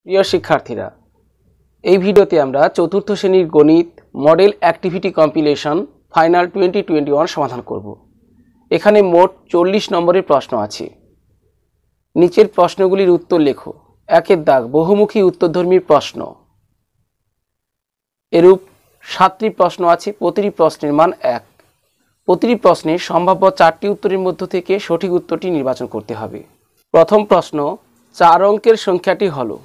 প্রিয় শিক্ষার্থীরা, এই ভিডিওতে আমরা চতুর্থ শ্রেণীর গণিত মডেল অ্যাক্টিভিটি কম্পিলেশন ফাইনাল 2021 সমাধান করব। এখানে মোট 40 নম্বরের প্রশ্ন আছে। নিচের প্রশ্নগুলির উত্তর লেখো। একের দাগ বহুমুখী উত্তরধর্মী প্রশ্ন। এরূপ 7টি প্রশ্ন আছে, প্রতিটি প্রশ্নের মান 1। প্রতিটি প্রশ্নে সম্ভাব্য 4টি উত্তরের মধ্য থেকে সঠিক উত্তরটি নির্বাচন করতে হবে। প্রথম প্রশ্ন, 4 অঙ্কের সংখ্যাটি হলো।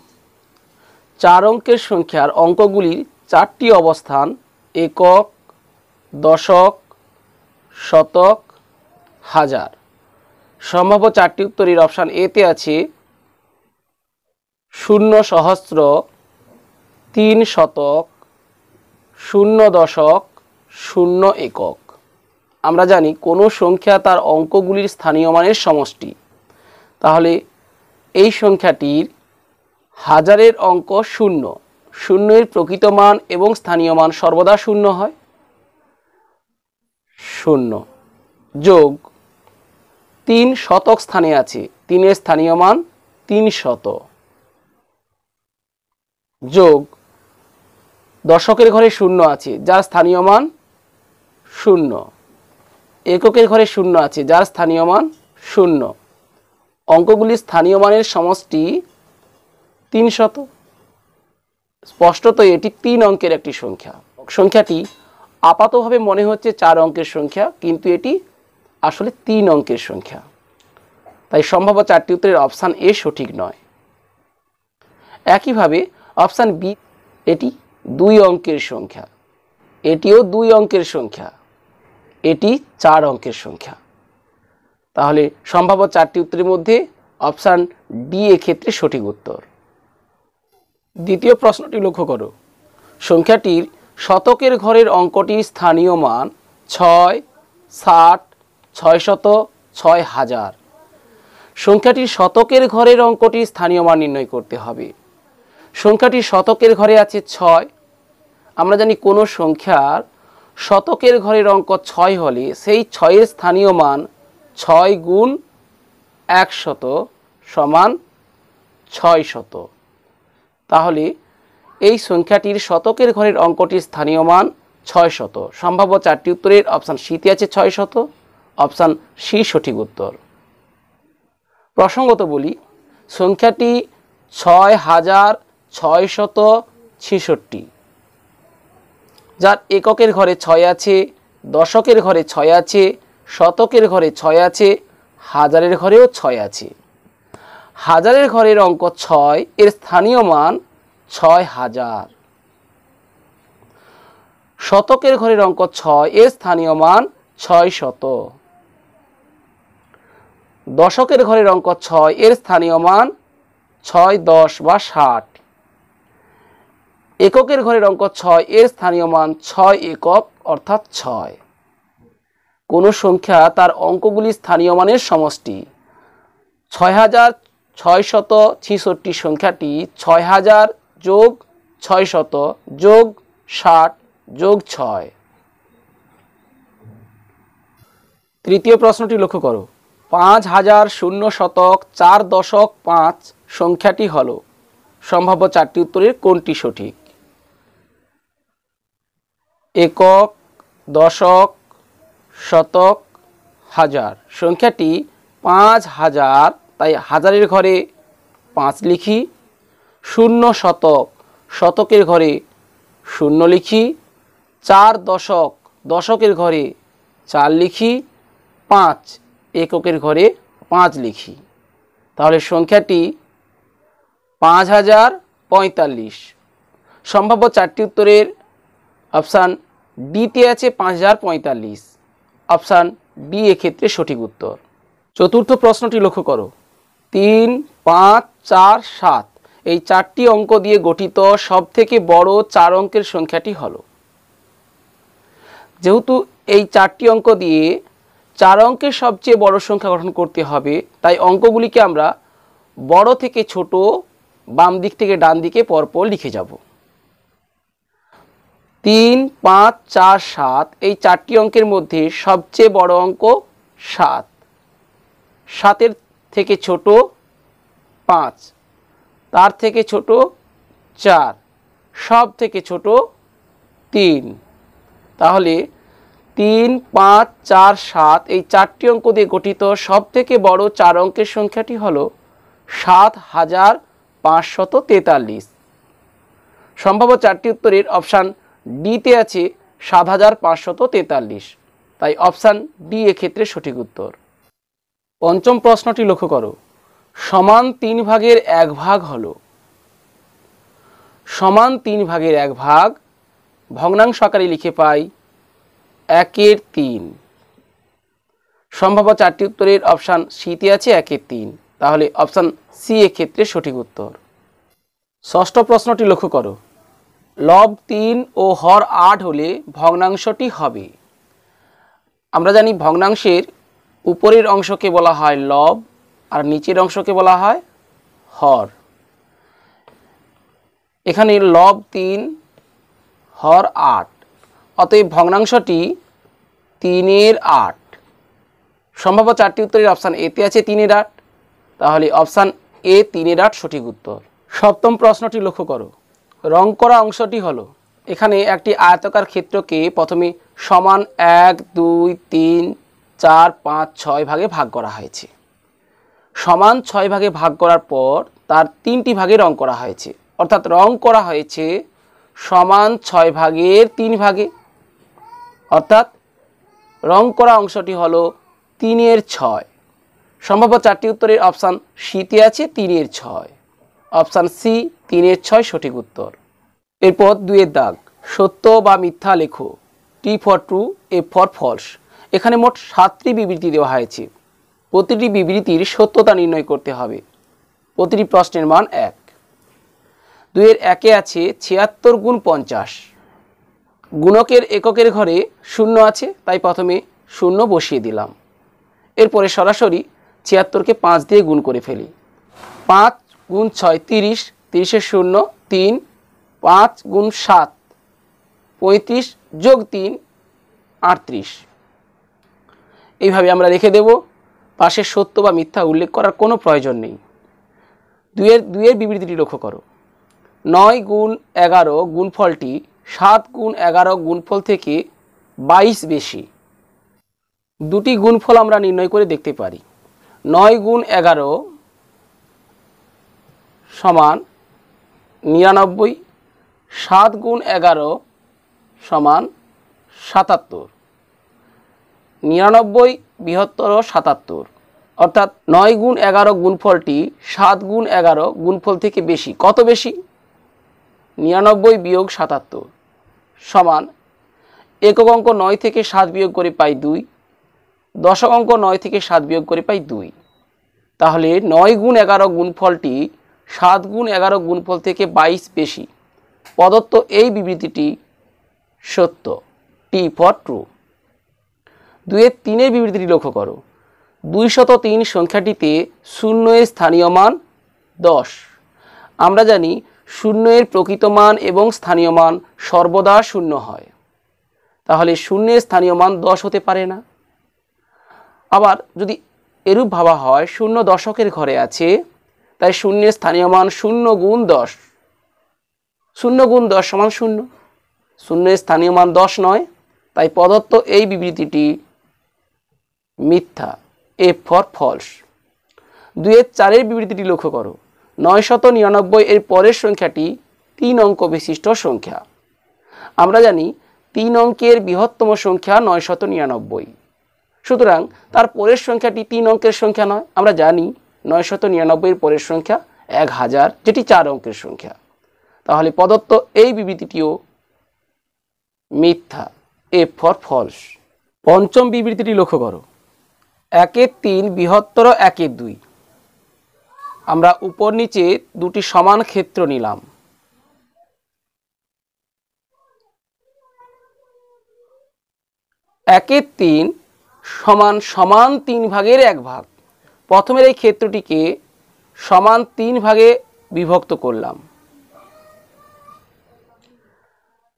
4 অঙ্কের সংখ্যার অঙ্কগুলির 4টি অবস্থান একক, দশক, শতক, হাজার। সম্ভাব্য 4টি উত্তরের অপশান এতে আছে 0 সহস্র, 3 শতক, 0 দশক, 0 একক। আমরা জানি কোনো সংখ্যা তার অঙ্কগুলির স্থানীয় মানের সমষ্টি। তাহলে এই সংখ্যাটির হাজারের অঙ্ক 0, 0 এর প্রকৃত মান এবং স্থানীয় মান সর্বদা 0 হয়। 0 যোগ 3 শতক স্থানে আছে, 3 এর স্থানীয় মান 300, যোগ দশকের ঘরে 0 আছে যার স্থানীয় মান 0, এককের ঘরে 0 আছে যার স্থানীয় মান 0। অঙ্কগুলির স্থানীয় মানের সমষ্টি 300। স্পষ্টতই এটি 3 অঙ্কের একটি সংখ্যা। সংখ্যাটি আপাতভাবে মনে হচ্ছে 4 অঙ্কের সংখ্যা, কিন্তু এটি আসলে 3 অঙ্কের সংখ্যা। তাই সম্ভাব্য 4টি উত্তরের অপশান এ সঠিক নয়। একইভাবে অপশান বি, এটি 2 অঙ্কের সংখ্যা, এটিও 2 অঙ্কের সংখ্যা, এটি 4 অঙ্কের সংখ্যা। তাহলে সম্ভাব্য 4টি উত্তরের মধ্যে অপশান ডি এক্ষেত্রে সঠিক উত্তর। দ্বিতীয় প্রশ্নটি লক্ষ্য করো। সংখ্যাটির শতকের ঘরের অঙ্কটির স্থানীয় মান 6, 60, 600, 6000। সংখ্যাটির শতকের ঘরের অঙ্কটির স্থানীয় মান নির্ণয় করতে হবে। সংখ্যাটির শতকের ঘরে আছে 6। আমরা জানি কোনো সংখ্যার শতকের ঘরের অঙ্ক 6 হলে সেই 6 এর স্থানীয় মান 6 গুণ 100 সমান 600। তাহলে এই সংখ্যাটির শতকের ঘরের অঙ্কটির স্থানীয় মান 600। সম্ভাব্য 4টি উত্তরের অপশান সিতে আছে 600, অপশান সি সঠিক উত্তর। প্রসঙ্গত বলি, সংখ্যাটি 6666, যার এককের ঘরে 6 আছে, দশকের ঘরে 6 আছে, শতকের ঘরে 6 আছে, হাজারের ঘরেও 6 আছে। হাজারের ঘরের অঙ্ক 6, এর স্থানীয় মান 6000। শতকের ঘরের অঙ্ক 6, এর স্থানীয় মান 600। দশকের ঘরের অঙ্ক 6, এর স্থানীয় মান 6, 10 বা 60। এককের ঘরের অঙ্ক 6, এর স্থানীয় মান 6 একক অর্থাৎ 6। কোন সংখ্যা তার অঙ্কগুলি স্থানীয় মানের সমষ্টি। 6666 সংখ্যাটি 6000 যোগ 600 যোগ 60 যোগ 6। তৃতীয় প্রশ্নটি লক্ষ্য করো। 5000 শতক 4 দশক 5 সংখ্যাটি হলো। সম্ভাব্য 4টি উত্তরের কোনটি সঠিক? একক, দশক, শতক, হাজার। সংখ্যাটি 5000, তাই হাজারের ঘরে 5 লিখি। 0 শতক, শতকের ঘরে 0 লিখি। 4 দশক, দশকের ঘরে 4 লিখি। 5 এককের ঘরে 5 লিখি। তাহলে সংখ্যাটি 5045। সম্ভাব্য 4টি উত্তরের অপশান ডিতে আছে 5045, অপশান ডি এক্ষেত্রে সঠিক উত্তর। চতুর্থ প্রশ্নটি লক্ষ্য করো। 3, 5, 4, 7 এই 4টি অঙ্ক দিয়ে গঠিত সবথেকে বড় 4 অঙ্কের সংখ্যাটি হলো। যেহেতু এই 4টি অঙ্ক দিয়ে 4 অঙ্কের সবচেয়ে বড় সংখ্যা গঠন করতে হবে, তাই অঙ্কগুলিকে আমরা বড় থেকে ছোট, বাম দিক থেকে ডান দিকে পরপর লিখে যাব। 3, 5, 4, 7 এই 4টি অঙ্কের মধ্যে সবচেয়ে বড় অঙ্ক 7, 7 এর থেকে ছোট 5, তার থেকে ছোট 4, সব থেকে ছোট 3। তাহলে 3, 5, 4, 7 এই 4টি অঙ্ক দিয়ে গঠিত সব থেকে বড় 4 অঙ্কের সংখ্যাটি হলো 7543। সম্ভাব্য 4টি উত্তরের অপশান ডিতে আছে 7543, তাই অপশান ডি এক্ষেত্রে সঠিক উত্তর। পঞ্চম প্রশ্নটি লক্ষ্য করো, সমান 3 ভাগের 1 ভাগ হলো। সমান 3 ভাগের 1 ভাগ ভগ্নাংশ আকারে লিখে পাই 1/3। সম্ভাব্য 4টি উত্তরের অপশান সিতে আছে 1/3, তাহলে অপশান সি এক্ষেত্রে সঠিক উত্তর। ষষ্ঠ প্রশ্নটি লক্ষ্য করো, লব 3 ও হর 8 হলে ভগ্নাংশটি হবে। আমরা জানি ভগ্নাংশের উপরের অংশকে বলা হয় লব আর নিচের অংশকে বলা হয় হর। এখানে লব 3 হর 8, অতএব ভগ্নাংশটি 3/8। সম্ভাব্য 4টি উত্তরের অপশান এতে আছে 3/8, তাহলে অপশান এ 3/8 সঠিক উত্তর। সপ্তম প্রশ্নটি লক্ষ্য করো, রং করা অংশটি হলো। এখানে একটি আয়তাকার ক্ষেত্রকে প্রথমে সমান 1, 2, 3, 4, 5, 6 ভাগে ভাগ করা হয়েছে। সমান 6 ভাগে ভাগ করার পর তার 3টি ভাগে রং করা হয়েছে, অর্থাৎ রং করা হয়েছে সমান 6 ভাগের 3 ভাগে, অর্থাৎ রং করা অংশটি হলো 3/6। সম্ভাব্য 4টি উত্তরের অপশান সিতে আছে 3/6, অপশান সি 3/6 সঠিক উত্তর। এরপর 2 দাগ, সত্য বা মিথ্যা লেখো। T for true, F for false. এখানে মোট 7টি বিবৃতি দেওয়া হয়েছে। প্রতিটি বিবৃতির সত্যতা নির্ণয় করতে হবে। প্রতিটি প্রশ্নের মান 1। 2-1 আছে 76 গুণ 50। গুণকের এককের ঘরে 0 আছে, তাই প্রথমে 0 বসিয়ে দিলাম। এরপরে সরাসরি 76কে 5 দিয়ে গুণ করে ফেলি। 5 গুণ 6 30, 30-এর 0 3, 5 গুণ 7 35 যোগ 3 38। এইভাবে আমরা রেখে দেব, পাশে সত্য বা মিথ্যা উল্লেখ করার কোনো প্রয়োজন নেই। 2-এর বিবৃতিটি লক্ষ্য করো, 9 গুণ 11 গুণফলটি 7 গুণ 11 গুণফল থেকে 22 বেশি। দুটি গুণফল আমরা নির্ণয় করে দেখতে পারি। 9 গুণ 11 সমান 99, 7 গুণ 11 সমান 77। 99 বৃহত্তর 77, অর্থাৎ 9 গুণ 11 গুণফলটি 7 গুণ 11 গুণফল থেকে বেশি। কত বেশি? 99 বিয়োগ 77 সমান একক অঙ্ক 9 থেকে 7 বিয়োগ করে পাই 2, দশক অঙ্ক 9 থেকে 7 বিয়োগ করে পাই 2। তাহলে 9 গুণ 11 গুণফলটি 7 গুণ 11 গুণফল থেকে 22 বেশি। প্রদত্ত এই বিবৃতিটি সত্য, টি ফর ট্রু। 2-3 বিবৃতিটি লক্ষ্য করো, 203 সংখ্যাটিতে 0 এর স্থানীয় মান 10। আমরা জানি 0 এর প্রকৃত মান এবং স্থানীয় মান সর্বদা 0 হয়, তাহলে 0 এর স্থানীয় মান 10 হতে পারে না। আবার যদি এরূপ ভাবা হয় 0 দশকের ঘরে আছে, তাই 0 এর স্থানীয় মান 0 গুণ 10। 0 গুণ 10 সমান 0, 0 এর স্থানীয় মান 10 নয়, তাই প্রদত্ত এই বিবৃতিটি মিথ্যা, এ ফর ফলস। 2-4 বিবৃতিটি লক্ষ্য করো, 999 এর পরের সংখ্যাটি 3 অঙ্ক বিশিষ্ট সংখ্যা। আমরা জানি 3 অঙ্কের বৃহত্তম সংখ্যা 999, সুতরাং তার পরের সংখ্যাটি 3 অঙ্কের সংখ্যা নয়। আমরা জানি 999 এর পরের সংখ্যা 1000, যেটি 4 অঙ্কের সংখ্যা। তাহলে প্রদত্ত এই বিবৃতিটিও মিথ্যা, এ ফর ফলস। পঞ্চম বিবৃতিটি লক্ষ্য করো, 1/3 বৃহত্তর 1/2। আমরা উপর নিচে দুটি সমান ক্ষেত্র নিলাম। 1/3 সমান সমান 3 ভাগের 1 ভাগ। প্রথমের এই ক্ষেত্রটিকে সমান 3 ভাগে বিভক্ত করলাম।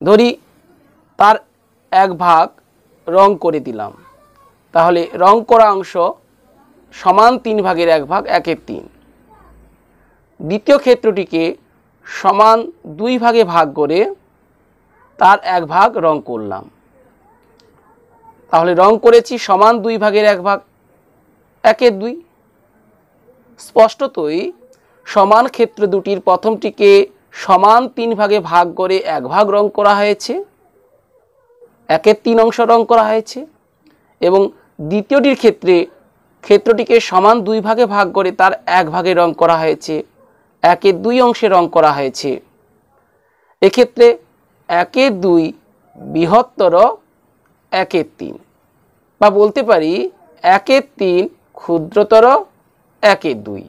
ধরি তার 1 ভাগ রং করে দিলাম, তাহলে রং করা অংশ সমান 3 ভাগের 1 ভাগ 1/3। দ্বিতীয় ক্ষেত্রটিকে সমান 2 ভাগে ভাগ করে তার 1 ভাগ রং করলাম। তাহলে রং করেছি সমান 2 ভাগের 1 ভাগ, 1/2। স্পষ্টতই সমান ক্ষেত্র দুটির প্রথমটিকে সমান 3 ভাগে ভাগ করে 1 ভাগ রং করা হয়েছে, 1/3 অংশ রং করা হয়েছে, এবং দ্বিতীয়টির ক্ষেত্রে ক্ষেত্রটিকে সমান 2 ভাগে ভাগ করে তার 1 ভাগে রং করা হয়েছে, 1/2 অংশে রং করা হয়েছে। এক্ষেত্রে 1/2 বৃহত্তর 1/3, বা বলতে পারি 1/3 ক্ষুদ্রতর 1/2।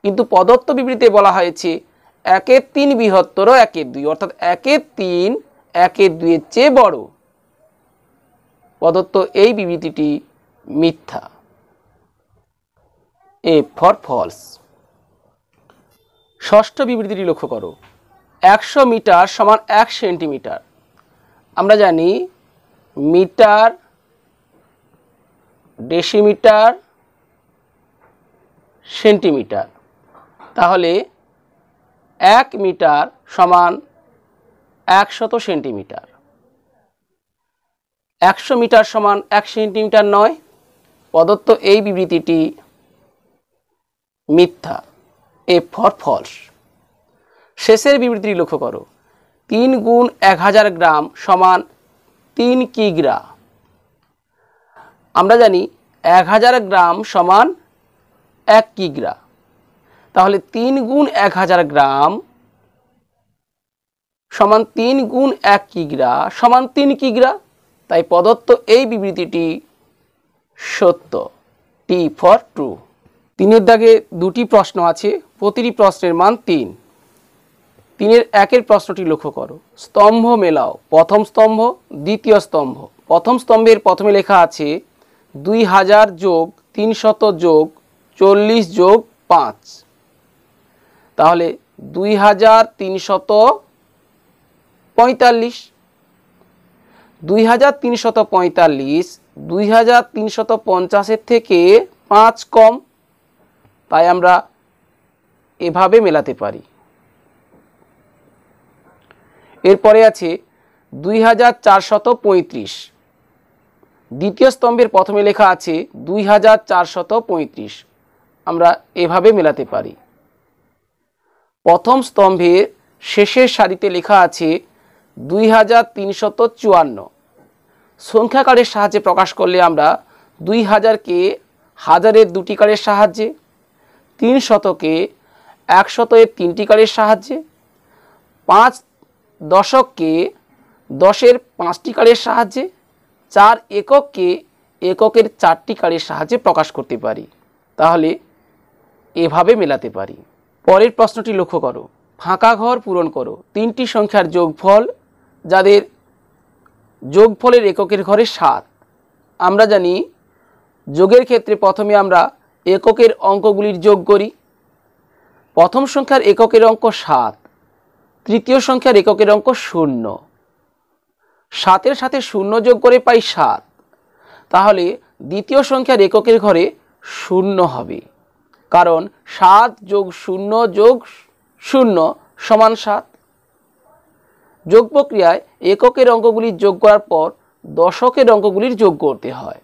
কিন্তু প্রদত্ত বিবৃতিতে বলা হয়েছে 1/3 বৃহত্তর 1/2, অর্থাৎ 1/3 1/2 এর চেয়ে বড়। প্রদত্ত এই বিবৃতিটি মিথ্যা। F for false. ষষ্ঠ বিবৃতিটি লক্ষ্য করো, 100 মিটার সমান 1 সেন্টিমিটার। আমরা জানি মিটার, ডেসিমিটার, সেন্টিমিটার। তাহলে 1 মিটার সমান 100 সেন্টিমিটার। 100 মিটার সমান 1 সেন্টিমিটার নয়। প্রদত্ত এই বিবৃতিটি মিথ্যা। F for false. শেষের বিবৃতিটি লক্ষ্য করো, 3 গুণ 1000 গ্রাম সমান 3 কিগ্রা। আমরা জানি 1000 গ্রাম সমান 1 কিগ্রা। তাহলে 3 গুণ 1000 গ্রাম সমান 3 গুণ 1 কিগ্রা সমান 3 কিগ্রা। তাই প্রদত্ত এই বিবৃতিটি সত্য। টি ফর ট্রু। 3-এর দাগে 2টি প্রশ্ন আছে, প্রতিটি প্রশ্নের মান 3। 3-এর 1-এর প্রশ্নটি লক্ষ্য করো, স্তম্ভ মেলাও। প্রথম স্তম্ভ, দ্বিতীয় স্তম্ভ। প্রথম স্তম্ভের প্রথমে লেখা আছে 2000 যোগ 300 যোগ 40 যোগ 5। তাহলে 2345। 2345 2350 থেকে 5 কম, তাই আমরা এভাবে মেলাতে পারি। এরপরে আছে 2435। দ্বিতীয় স্তম্ভের প্রথমে লেখা আছে 2435, আমরা এভাবে মেলাতে পারি। প্রথম স্তম্ভের শেষের সারিতে লেখা আছে 2354। সংখ্যাকারের সাহায্যে প্রকাশ করলে আমরা 2000কে হাজারের 2টি কারের সাহায্যে, 300কে 100 এর 3টি কারের সাহায্যে, 5 দশককে 10-এর 5টি কারের সাহায্যে, 4 একককে এককের 4টি কারের সাহায্যে প্রকাশ করতে পারি। তাহলে এভাবে মেলাতে পারি। পরের প্রশ্নটি লক্ষ্য করো, ফাঁকা ঘর পূরণ করো। 3টি সংখ্যার যোগফল যাদের যোগফলের এককের ঘরে 7। আমরা জানি যোগের ক্ষেত্রে প্রথমে আমরা এককের অঙ্কগুলির যোগ করি। প্রথম সংখ্যার এককের অঙ্ক 7, তৃতীয় সংখ্যার এককের অঙ্ক 0। 7-এর সাথে 0 যোগ করে পাই 7। তাহলে দ্বিতীয় সংখ্যার এককের ঘরে 0 হবে, কারণ 7 যোগ 0 যোগ 0 সমান 7। যোগ প্রক্রিয়ায় এককের অঙ্কগুলির যোগ করার পর দশকের অঙ্কগুলির যোগ করতে হয়।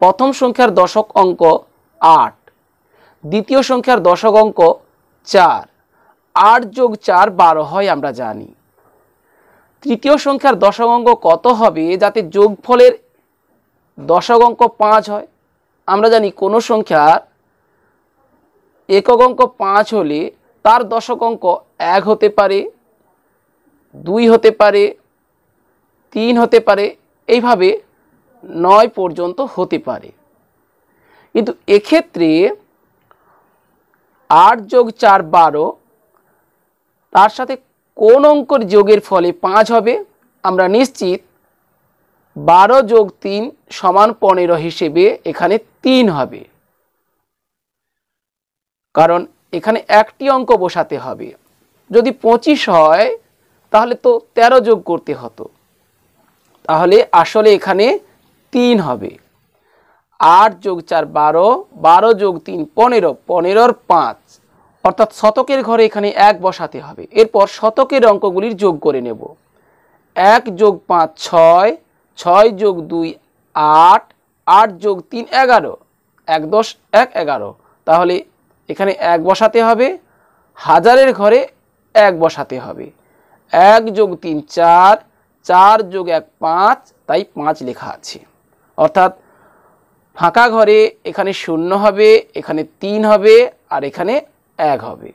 প্রথম সংখ্যার দশক অঙ্ক 8, দ্বিতীয় সংখ্যার দশক অঙ্ক 4। 8 যোগ 4 12 হয় আমরা জানি। তৃতীয় সংখ্যার দশক অঙ্ক কত হবে যাতে যোগফলের দশক অঙ্ক 5 হয়? আমরা জানি কোনো সংখ্যার একক অঙ্ক 5 হলে তার দশক অঙ্ক 1 হতে পারে, 2 হতে পারে, 3 হতে পারে, এইভাবে 9 পর্যন্ত হতে পারে। কিন্তু এক্ষেত্রে 8 যোগ 4 12, তার সাথে কোন অঙ্কের যোগের ফলে 5 হবে? আমরা নিশ্চিত 12 যোগ 3 সমান 15 হিসেবে এখানে 3 হবে, কারণ এখানে একটি অঙ্ক বসাতে হবে। যদি 25 হয় তাহলে তো 13 যোগ করতে হতো, তাহলে আসলে এখানে 3 হবে। 8 যোগ 4 12, 12 যোগ 3 15, 15-র 5, অর্থাৎ শতকের ঘরে এখানে 1 বসাতে হবে। এরপর শতকের অঙ্কগুলির যোগ করে নেব। 1 যোগ 5 6, 6 যোগ 2 8, 8 যোগ 3 11, 1 10 1 11। তাহলে এখানে 1 বসাতে হবে, হাজারের ঘরে 1 বসাতে হবে। 1 যোগ 3 4, 4 যোগ 1 5, তাই 5 লেখা আছে। অর্থাৎ ফাঁকা ঘরে এখানে 0 হবে, এখানে 3 হবে, আর এখানে 1 হবে।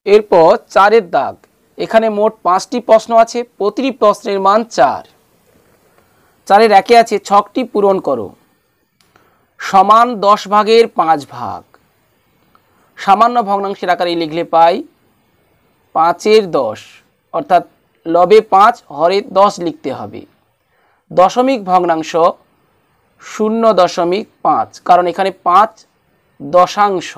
এরপর 4-এর দাগ। এখানে মোট 5টি প্রশ্ন আছে, প্রতিটি প্রশ্নের মান 4। 4-এর 1-এ আছে ছকটি পূরণ করো সমান 10 ভাগের 5 ভাগ। সামান্য ভগ্নাংশের আকারে লিখলে পাই 5-এর 10, অর্থাৎ লবে 5 হরে 10 লিখতে হবে। দশমিক ভগ্নাংশ 0.5, কারণ এখানে 5 দশাংশ।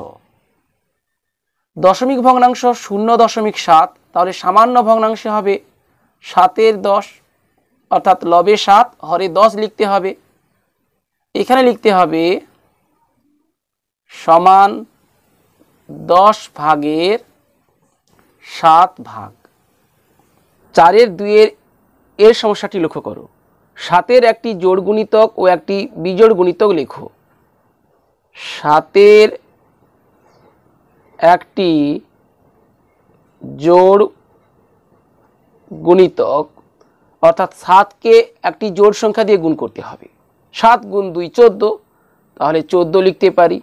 দশমিক ভগ্নাংশ 0.7, তাহলে সামান্য ভগ্নাংশে হবে 7-এর 10, অর্থাৎ লবে 7 হরে 10 লিখতে হবে। এখানে লিখতে হবে সমান 10 ভাগের 7 ভাগ। 4-এর 2-এর এর সমস্যাটি লক্ষ্য করো। 7-এর একটি জোড় গুণিতক ও একটি বিজোড় গুণিতক লেখো। 7-এর একটি জোড় গুণিতক, অর্থাৎ 7কে একটি জোড় সংখ্যা দিয়ে গুণ করতে হবে। 7 গুণ 2 14, তাহলে 14 লিখতে পারি।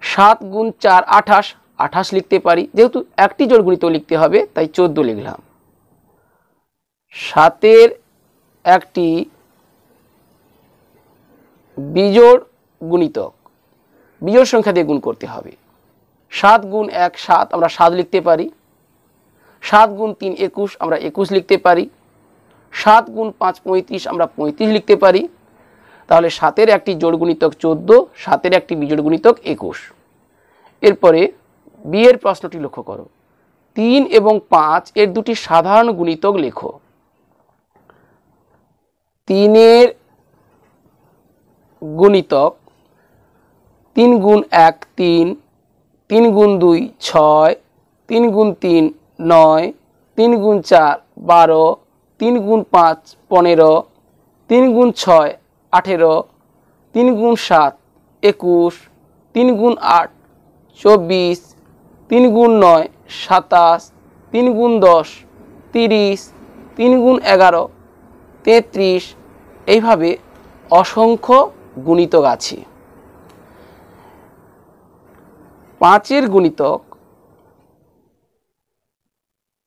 7 গুণ 4 28, 28 লিখতে পারি। যেহেতু একটি জোড় গুণিতক লিখতে হবে তাই 14 লিখলাম। 7-এর একটি বিজোড় গুণিতক, বিজোড় সংখ্যা দিয়ে গুণ করতে হবে। 7 গুণ 1 7, আমরা 7 লিখতে পারি। 7 গুণ 3 21, আমরা 21 লিখতে পারি। 7 গুণ 5 35, আমরা 35 লিখতে পারি। তাহলে 7-এর একটি জোড় গুণিতক 14, 7-এর একটি বিজোড় গুণিতক 21। এরপরে বি এর প্রশ্নটি লক্ষ্য করো। 3 এবং 5 এর দুটি সাধারণ গুণিতক লেখো। 3-এর গুণিতক 3 গুণ 1 3, 3 গুণ 2 6, 3 গুণ 3 9, 3 গুণ 4 12, 3 গুণ 5 15, 3 গুণ 6 18, 3 গুণ 7 21, 3 গুণ 8 24, 3 গুণ 9 27, 3 গুণ 10 30, 3 গুণ 11 33। এইভাবে অসংখ্য গুণিতক আছে। 5-এর গুণিতক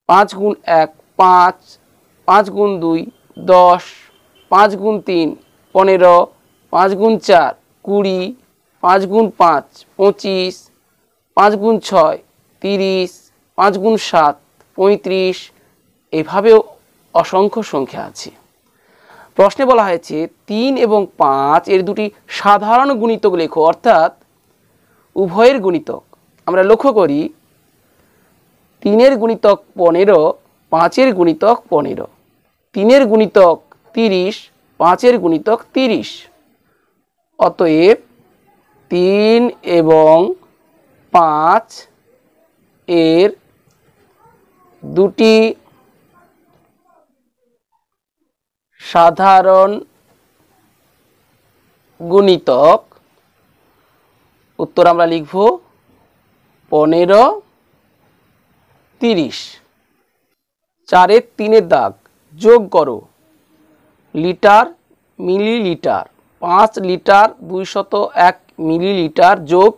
5 গুণ 1 5, 5 গুণ 2 10, 5 গুণ 3 15, 5 গুণ 4 20, 5 গুণ 5 25, 5 গুণ 6 30, 5 গুণ 7 35। এভাবেও অসংখ্য সংখ্যা আছে। প্রশ্নে বলা হয়েছে 3 এবং 5 এর দুটি সাধারণ গুণিতক লেখো, অর্থাৎ উভয়ের গুণিতক। আমরা লক্ষ্য করি 3-এর গুণিতক 15, 5-এর গুণিতক 15, 3-এর গুণিতক 30, 5-এর গুণিতক 30। অতএব 3 এবং 5 এর দুটি সাধারণ গুণিতক, উত্তর আমরা লিখব 15 30। 4-এর 3-এর দাগ। যোগ করো লিটার মিলিলিটার। 5 লিটার 201 মিলিলিটার যোগ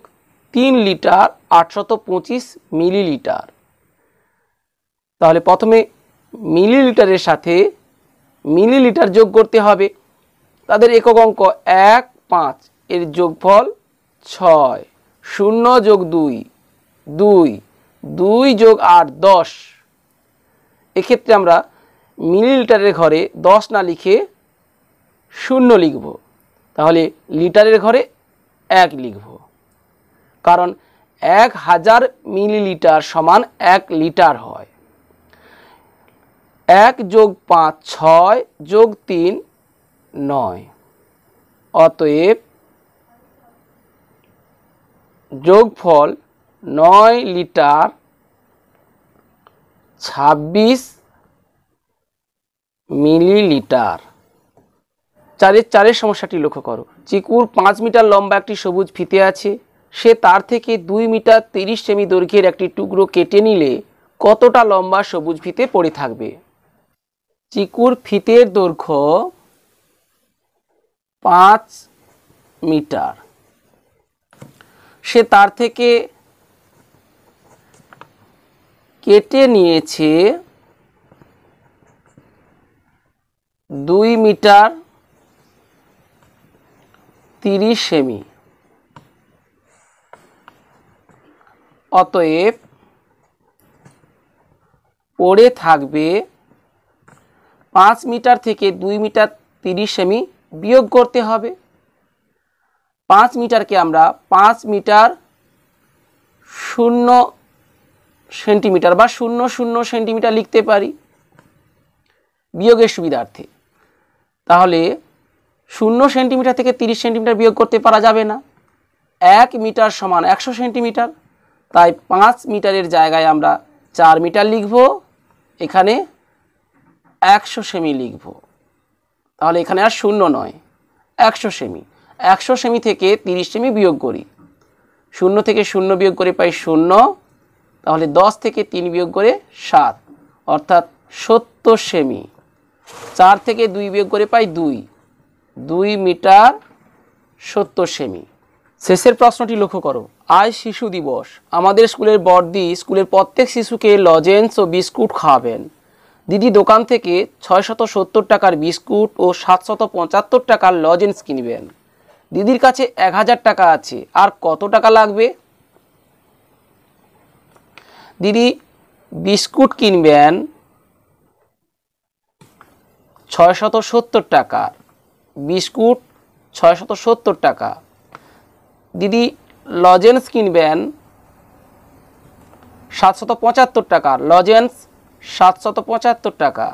3 লিটার 825 মিলিলিটার। তাহলে প্রথমে মিলিলিটারের সাথে মিলিলিটার যোগ করতে হবে। তাদের একক অঙ্ক 1 5, এর যোগফল 6। 0 যোগ 2 2, 2 যোগ 8 10। এক্ষেত্রে আমরা মিলিলিটারের ঘরে 10 না লিখে 0 লিখব, তাহলে লিটারের ঘরে 1 লিখব, কারণ 1000 মিলিলিটার সমান 1 লিটার হয়। 1 যোগ 5 6 যোগ 3 9। অতএব যোগফল 9 লিটার 26 মিলিলিটার। চারের সমস্যাটি লক্ষ্য করো। চিকুর 5 মিটার লম্বা একটি সবুজ ফিতে আছে, সে তার থেকে 2 মিটার 30 সেমি দৈর্ঘ্যের একটি টুকরো কেটে নিলে কতটা লম্বা সবুজ ফিতে পড়ে থাকবে? চিকুর ফিতের দৈর্ঘ্য 5 মিটার, সে তার থেকে কেটে নিয়েছে 2 মিটার 30 সেমি। অতএব পড়ে থাকবে 5 মিটার থেকে 2 মিটার 30 সেমি বিয়োগ করতে হবে। 5 মিটারকে আমরা 5 মিটার 0 সেন্টিমিটার বা 00 সেন্টিমিটার লিখতে পারি বিয়োগের সুবিধার্থে। তাহলে 0 সেন্টিমিটার থেকে 30 সেন্টিমিটার বিয়োগ করতে পারা যাবে না। 1 মিটার সমান 100 সেন্টিমিটার, তাই 5 মিটারের জায়গায় আমরা 4 মিটার লিখব, এখানে 100 সেমি লিখব। তাহলে এখানে আর 0 নয়, 100 সেমি। 100 সেমি থেকে 30 সেমি বিয়োগ করি, 0 থেকে 0 বিয়োগ করে পাই 0, তাহলে 10 থেকে 3 বিয়োগ করে 7, অর্থাৎ 70 সেমি। 4 থেকে 2 বিয়োগ করে পাই 2 মিটার 70 সেমি। শেষের প্রশ্নটি লক্ষ্য করো। আজ শিশু দিবস, আমাদের স্কুলের বড়দি স্কুলের প্রত্যেক শিশুকে লজেন্স ও বিস্কুট খাওয়াবেন। দিদি দোকান থেকে 670 টাকার বিস্কুট ও 775 টাকার লজেন্স কিনবেন। দিদির কাছে 1000 টাকা আছে, আর কত টাকা লাগবে? দিদি বিস্কুট কিনবেন 670 টাকার, বিস্কুট 670 টাকা। দিদি লজেন্স কিনবেন 775 টাকার, লজেন্স 775 টাকা।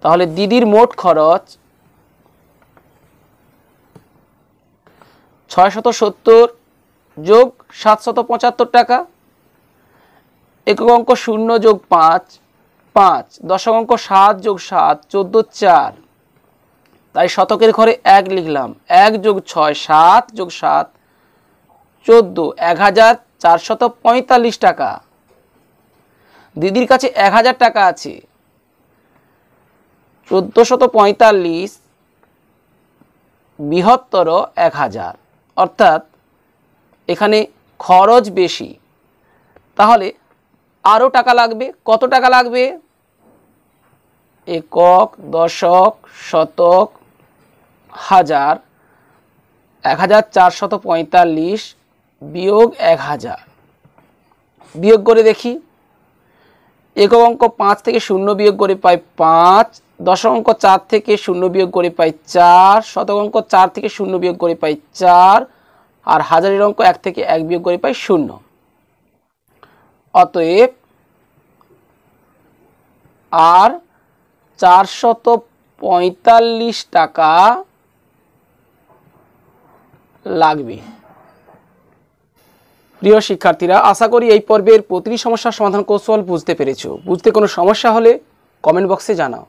তাহলে দিদির মোট খরচ 670 যোগ 775 টাকা। একক অঙ্ক 0 যোগ 5 5, দশক অঙ্ক 7 যোগ 7 14 4, তাই শতকের ঘরে 1 লিখলাম। 1 যোগ 6 7 যোগ 7 14, 1445 টাকা। দিদির কাছে 1000 টাকা আছে, 1445 বৃহত্তর 1000, অর্থাৎ এখানে খরচ বেশি। তাহলে আরও টাকা লাগবে। কত টাকা লাগবে? একক, দশক, শতক, হাজার। 1445 বিয়োগ 1000 বিয়োগ করে দেখি। একক অঙ্ক 5 থেকে 0 বিয়োগ করে পাই 5, দশক অঙ্ক 4 থেকে 0 বিয়োগ করে পাই 4, শতক অঙ্ক 4 থেকে 0 বিয়োগ করে পাই 4, আর হাজারের অঙ্ক 1 থেকে 1 বিয়োগ করে পাই 0। অতএব আর 445 টাকা লাগবে। প্রিয় শিক্ষার্থীরা, আশা করি এই পর্বের প্রতিটি সমস্যার সমাধান কৌশল বুঝতে পেরেছো। বুঝতে কোনো সমস্যা হলে কমেন্ট বক্সে জানাও।